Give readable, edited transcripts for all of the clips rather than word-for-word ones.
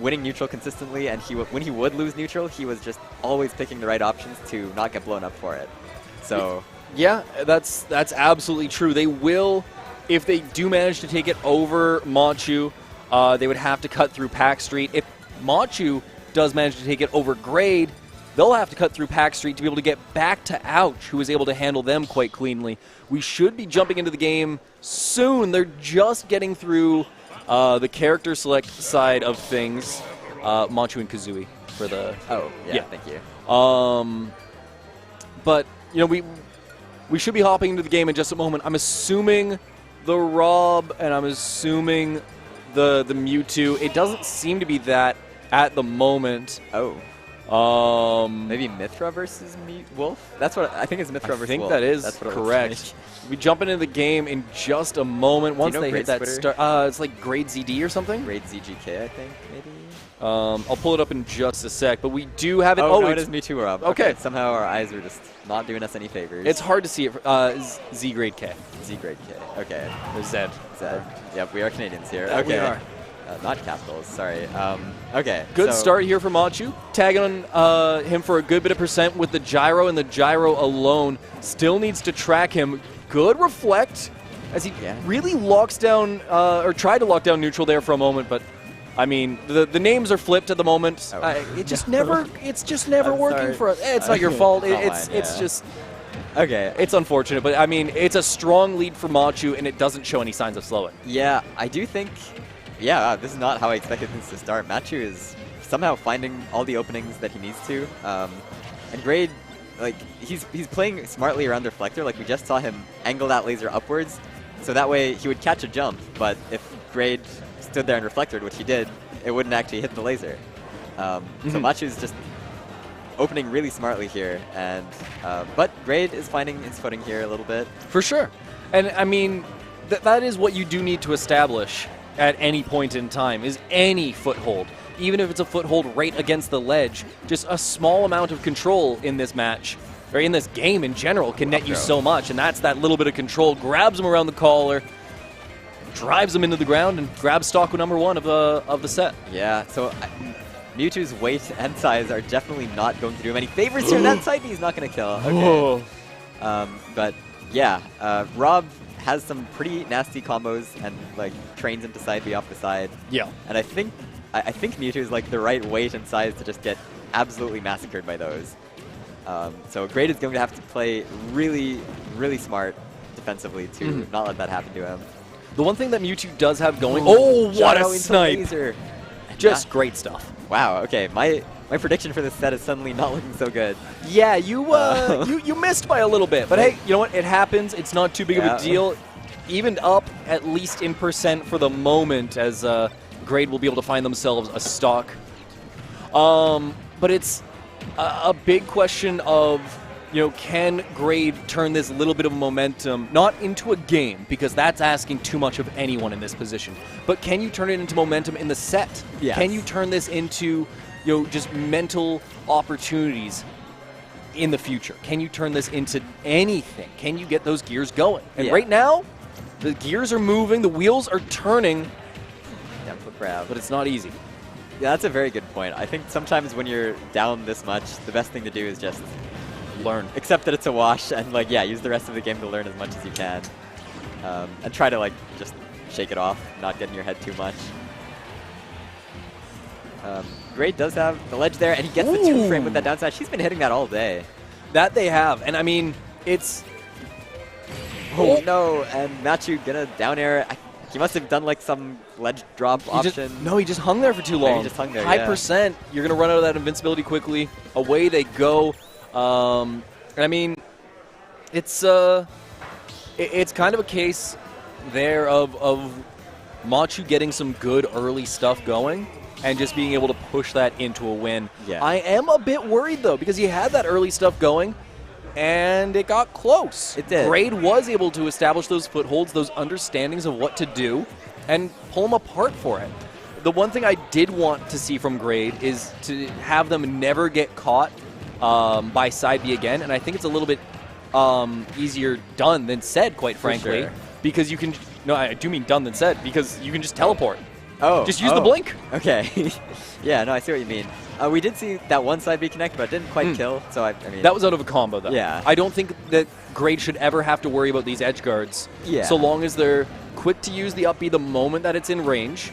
winning neutral consistently, and when he would lose neutral, he was just always picking the right options to not get blown up for it. So yeah, that's absolutely true. They will, if they do manage to take it over Machu, they would have to cut through Pack Street. If Machu does manage to take it over Grade, they'll have to cut through Pack Street to be able to get back to Ouch, who is able to handle them quite cleanly. We should be jumping into the game soon. They're just getting through the character select side of things. Machu and Kazooie for the... Oh, yeah. Thank you. But, you know, we should be hopping into the game in just a moment. I'm assuming the Rob and I'm assuming the Mewtwo. It doesn't seem to be that at the moment. Oh. Maybe Mithra versus Wolf? That's what I think is Mithra versus Wolf. I think that is That's correct. We jump into the game in just a moment. Once they hit that start, it's like Grade ZD or something. Grade ZGK, I think, maybe. I'll pull it up in just a sec, but we do have it. Oh, no, it is Mewtwo, Rob. Okay. Somehow our eyes are just not doing us any favors. It's hard to see it. Z Grade K. Z Grade K. Okay. Or Z. Z. Yep, we are Canadians here. Okay. We are. Not capitals, sorry. Okay. Good start here for Machu. Tagging on him for a good bit of percent with the gyro, and the gyro alone still needs to track him. Good reflect as he really locks down, or tried to lock down neutral there for a moment, but I mean, the names are flipped at the moment. It just never, it's just never working for us. It's not your fault. It's just, okay. It's unfortunate, but I mean, it's a strong lead for Machu, and it doesn't show any signs of slowing. Yeah, I do think, this is not how I expected things to start. Machu is somehow finding all the openings that he needs to, and Grade, like, he's playing smartly around the reflector. Like, we just saw him angle that laser upwards, so that way he would catch a jump, but if Grade stood there and reflected, which he did, it wouldn't actually hit the laser. So Machu's just opening really smartly here, and but Grade is finding his footing here a little bit. For sure. And I mean, that is what you do need to establish at any point in time, is any foothold. Even if it's a foothold right against the ledge, just a small amount of control in this match, or in this game in general, can net you so much, and that's that little bit of control. Grabs him around the collar, drives him into the ground, and grabs stock number one of the set. Yeah, so Mewtwo's weight and size are definitely not going to do him any favors here. That side he's not going to kill. Okay. But yeah, Rob has some pretty nasty combos and like trains him to side B off the side. Yeah. And I think Mewtwo is like the right weight and size to just get absolutely massacred by those. So Grade is going to have to play really, really smart defensively to not let that happen to him. The one thing that Mewtwo does have going... Oh, what a snipe! Just great stuff. Wow, okay. My prediction for this set is suddenly not looking so good. Yeah, you missed by a little bit. But hey, you know what? It happens. It's not too big of a deal. Evened up, at least in percent for the moment, as Grade will be able to find themselves a stock. But it's a big question of, you know, can Grade turn this little bit of momentum, not into a game, because that's asking too much of anyone in this position, but can you turn it into momentum in the set? Yes. Can you turn this into, you know, just mental opportunities in the future? Can you turn this into anything? Can you get those gears going? And right now, the gears are moving, the wheels are turning, but it's not easy. Yeah, that's a very good point. I think sometimes when you're down this much, the best thing to do is just learn. Accept that it's a wash and like, use the rest of the game to learn as much as you can. And try to like just shake it off, not get in your head too much. Grade does have the ledge there, and he gets the 2-frame with that down smash. He's been hitting that all day. That they have, and I mean, it's... Oh no, and Machu gonna down air. He must have done like some ledge drop option. He just hung there for too long. He just hung there, High percent, you're gonna run out of that invincibility quickly. Away they go. And I mean, it's kind of a case there of Machu getting some good early stuff going and just being able to push that into a win. Yeah. I am a bit worried though, because he had that early stuff going and it got close. It did. Grade was able to establish those footholds, those understandings of what to do, and pull him apart for it. The one thing I did want to see from Grade is to have them never get caught by side B again, and I think it's a little bit easier done than said, quite frankly, because you can... No, I do mean done than said, because you can just teleport. Oh. Just use the blink. Okay. Yeah, no, I see what you mean. We did see that one side B connect, but it didn't quite kill, so I mean... That was out of a combo, though. Yeah. I don't think that Grade should ever have to worry about these edge guards. Yeah. So long as they're quick to use the up B the moment that it's in range,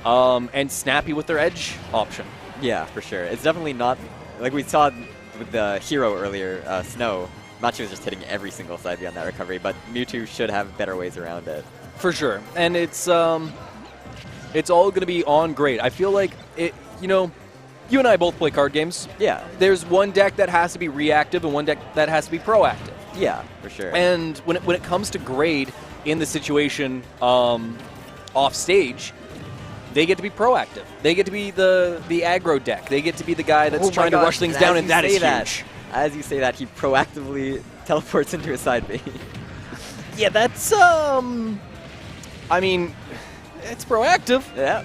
and snappy with their edge option. Yeah, for sure. It's definitely not... Like we saw with the hero earlier, Snow, Machu was just hitting every single side B on that recovery, but Mewtwo should have better ways around it. For sure. And it's all going to be on Grade. I feel like, you and I both play card games. Yeah. There's one deck that has to be reactive and one deck that has to be proactive. Yeah, for sure. And when it comes to Grade in the situation off stage, they get to be proactive. They get to be the aggro deck. They get to be the guy that's trying to rush things down, and that is huge. As you say that, he proactively teleports into a side B. Yeah, that's, I mean, it's proactive. Yeah.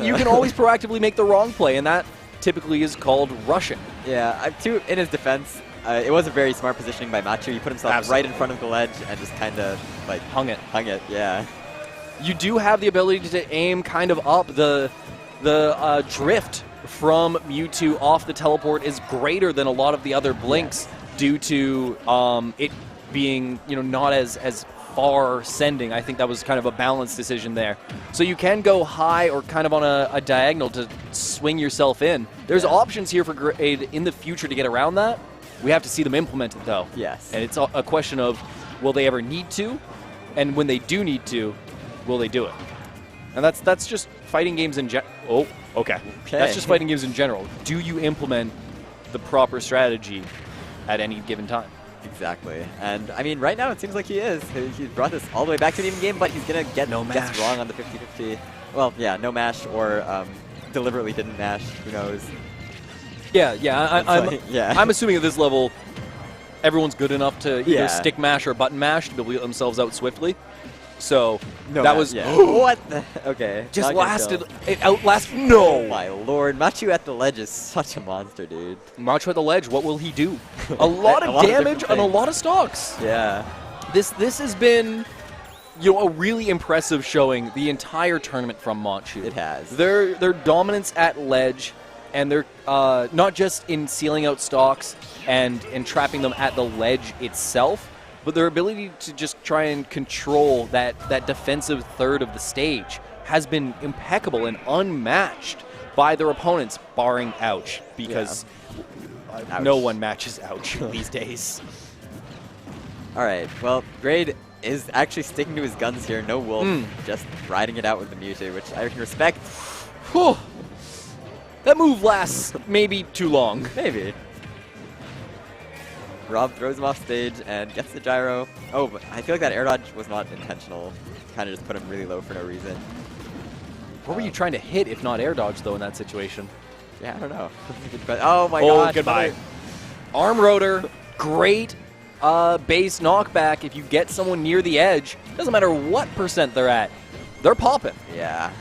You can always proactively make the wrong play, and that typically is called rushing. Yeah, in his defense, it was a very smart positioning by Machu. He put himself right in front of the ledge and just kind of, like... Hung it, yeah. You do have the ability to aim kind of up. The drift from Mewtwo off the teleport is greater than a lot of the other blinks due to it being, not as far sending. I think that was kind of a balanced decision there. So you can go high or kind of on a diagonal to swing yourself in. There's options here for Grade in the future to get around that. We have to see them implemented, though. Yes. And it's a question of, will they ever need to? And when they do need to, will they do it? And that's just fighting games in general. Oh, okay. That's just fighting games in general. Do you implement the proper strategy at any given time? Exactly. And, I mean, right now it seems like he is. He brought this all the way back to an even game, but he's going to get just wrong on the 50-50. Well, yeah, no mash or deliberately didn't mash. Who knows? Yeah. I'm assuming at this level, everyone's good enough to either stick mash or button mash to be able to get themselves out swiftly. So that was what? Okay, just lasted. It outlasted. No, oh my lord, Machu at the ledge is such a monster, dude. Machu at the ledge. What will he do? A lot of damage on a lot of stocks. Yeah. This has been, a really impressive showing the entire tournament from Machu. It has. Their dominance at ledge, and they're not just in sealing out stocks and trapping them at the ledge itself, but their ability to just try and control that defensive third of the stage has been impeccable and unmatched by their opponents, barring Ouch, because no one matches Ouch these days. All right, well, Grade is actually sticking to his guns here. No Wolf, just riding it out with the Mewtwo, which I can respect. Whew. That move lasts maybe too long. Maybe. Rob throws him off stage and gets the gyro. Oh, but I feel like that air dodge was not intentional. Kind of just put him really low for no reason. What were you trying to hit if not air dodge, though, in that situation? Yeah, I don't know. Oh my god. Goodbye. Arm rotor, great base knockback. If you get someone near the edge, doesn't matter what % they're at, they're popping. Yeah.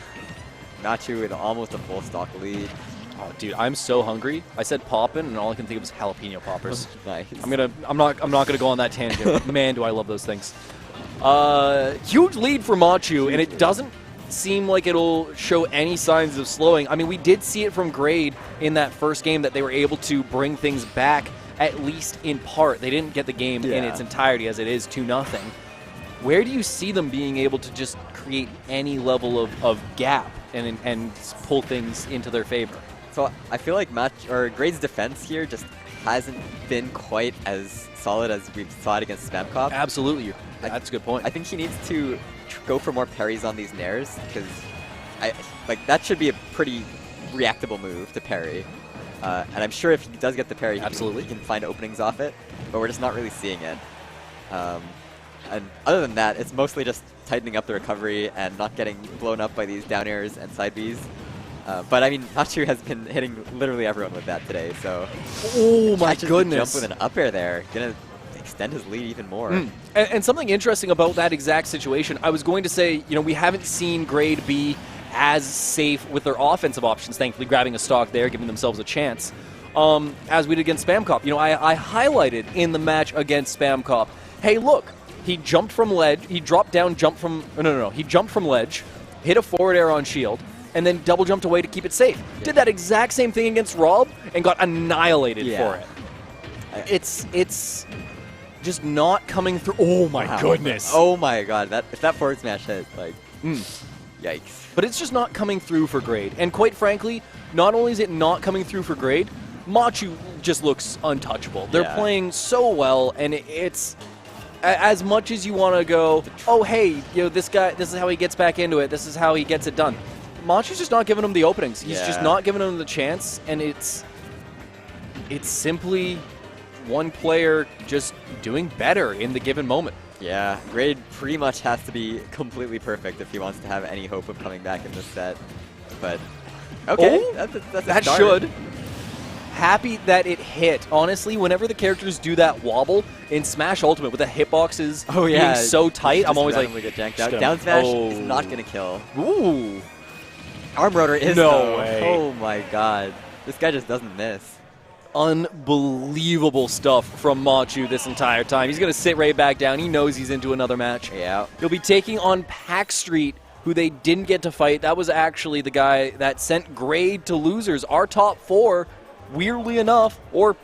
Machu with almost a full stock lead. Oh, dude, I'm so hungry. I said poppin', and all I can think of is jalapeno poppers. Nice. I'm not gonna go on that tangent. But man, do I love those things. Huge lead for Machu, and it doesn't seem like it'll show any signs of slowing. I mean, we did see it from Grade in that first game that they were able to bring things back, at least in part. They didn't get the game in its entirety, as it is 2-0. Where do you see them being able to just create any level of gap and pull things into their favor? So I feel like Grade's defense here just hasn't been quite as solid as we saw it against Spam Cop. Absolutely. That's a good point. I think he needs to go for more parries on these nairs, because that should be a pretty reactable move to parry. And I'm sure if he does get the parry, he can find openings off it, but we're just not really seeing it. And other than that, it's mostly just tightening up the recovery and not getting blown up by these down airs and side Bs. But I mean, Machu has been hitting literally everyone with that today, so... Oh my goodness. Jump with an up air there, gonna extend his lead even more. And something interesting about that exact situation, I was going to say, we haven't seen Grade be as safe with their offensive options, thankfully grabbing a stock there, giving themselves a chance, as we did against Spam Cop. I highlighted in the match against Spam Cop, hey look, he jumped from ledge, he dropped down, jumped from, he jumped from ledge, hit a forward air on shield, and then double jumped away to keep it safe. Did that exact same thing against Rob and got annihilated for it. It's just not coming through. Oh my goodness. Oh my god. If that forward smash hit, like, yikes. But it's just not coming through for Grade. And quite frankly, not only is it not coming through for Grade, Machu just looks untouchable. They're playing so well, and it's as much as you want to go, oh hey, this guy, this is how he gets back into it. This is how he gets it done. Machu's just not giving him the openings. He's just not giving him the chance, and it's simply one player just doing better in the given moment. Yeah, Grade pretty much has to be completely perfect if he wants to have any hope of coming back in this set. But, okay, that should. Happy that it hit. Honestly, whenever the characters do that wobble in Smash Ultimate with the hitboxes being so tight, I'm always like, get janked out. Down smash is not going to kill. Ooh. Arm rotor is No way. Oh my god. This guy just doesn't miss. Unbelievable stuff from Machu this entire time. He's going to sit right back down. He knows he's into another match. Yeah. He'll be taking on Pack Street, who they didn't get to fight. That was actually the guy that sent Grade to losers. Our top four, weirdly enough, or